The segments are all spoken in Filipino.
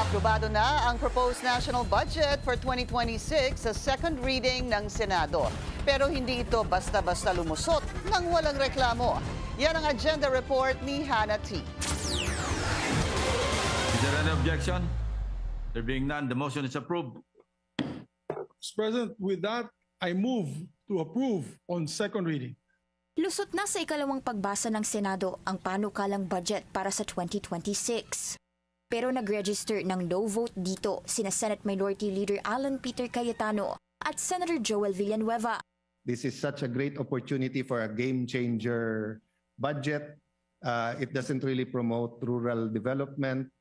Aprobado na ang proposed national budget for 2026 sa second reading ng Senado. Pero hindi ito basta-basta lumusot nang walang reklamo. Yan ang agenda report ni Hannah T. Is there any objection? There being none, the motion is approved. Mr. President, with that, I move to approve on second reading. Lusot na sa ikalawang pagbasa ng Senado ang panukalang budget para sa 2026. Pero nag-register ng no vote dito sina Senate Minority Leader Alan Peter Cayetano at Senator Joel Villanueva. This is such a great opportunity for a game-changer budget. It doesn't really promote rural development.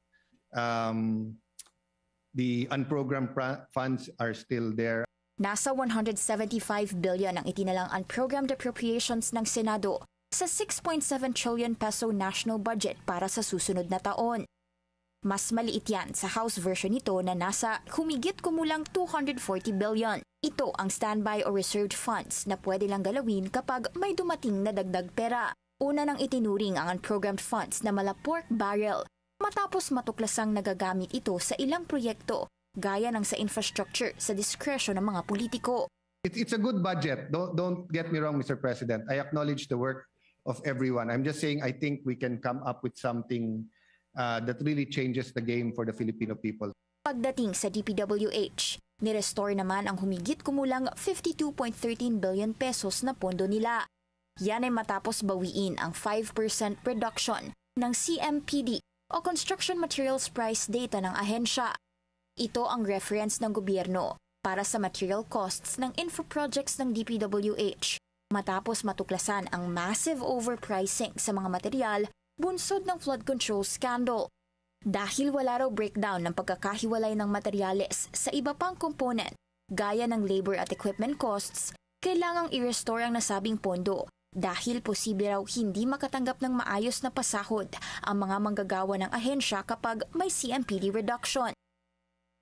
The unprogrammed funds are still there. Nasa 175 billion ang itinalang unprogrammed appropriations ng Senado sa 6.7 trillion peso national budget para sa susunod na taon. Mas maliit yan sa House version nito na nasa humigit kumulang 240 billion. Ito ang standby o reserved funds na pwede lang galawin kapag may dumating na dagdag pera. Una nang itinuring ang unprogrammed funds na mala pork barrel matapos matuklasang nagagamit ito sa ilang proyekto gaya ng sa infrastructure sa diskresyon ng mga politiko. It's a good budget. Don't get me wrong, Mr. President. I acknowledge the work of everyone. I'm just saying I think we can come up with something that really changes the game for the Filipino people. Pagdating sa DPWH, nirestore naman ang humigit kumulang 52.13 billion pesos na pondo nila. Yan ay matapos bawiin ang 5% reduction ng CMPD o Construction Materials Price Data ng ahensya. Ito ang reference ng gobyerno para sa material costs ng infra projects ng DPWH matapos matuklasan ang massive overpricing sa mga material bunsod ng flood control scandal. Dahil wala raw breakdown ng pagkakahiwalay ng materyales sa iba pang component, gaya ng labor at equipment costs, kailangang i-restore ang nasabing pondo dahil posible raw hindi makatanggap ng maayos na pasahod ang mga manggagawa ng ahensya kapag may CMPD reduction.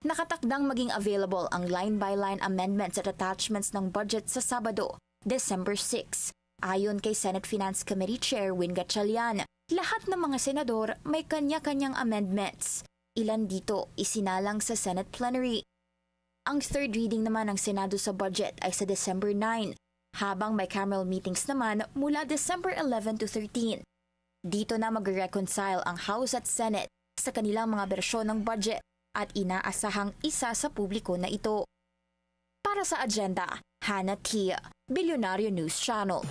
Nakatakdang maging available ang line-by-line amendments at attachments ng budget sa Sabado, December 6. Ayon kay Senate Finance Committee Chair Win Gatchalian, lahat ng mga senador may kanya-kanyang amendments. Ilan dito isinalang sa Senate plenary. Ang third reading naman ng Senado sa budget ay sa December 9, habang may Cameral meetings naman mula December 11 to 13. Dito na mag-reconcile ang House at Senate sa kanilang mga bersyon ng budget at inaasahang isa sa publiko na ito. Para sa agenda, Hannah T, Billionario News Channel.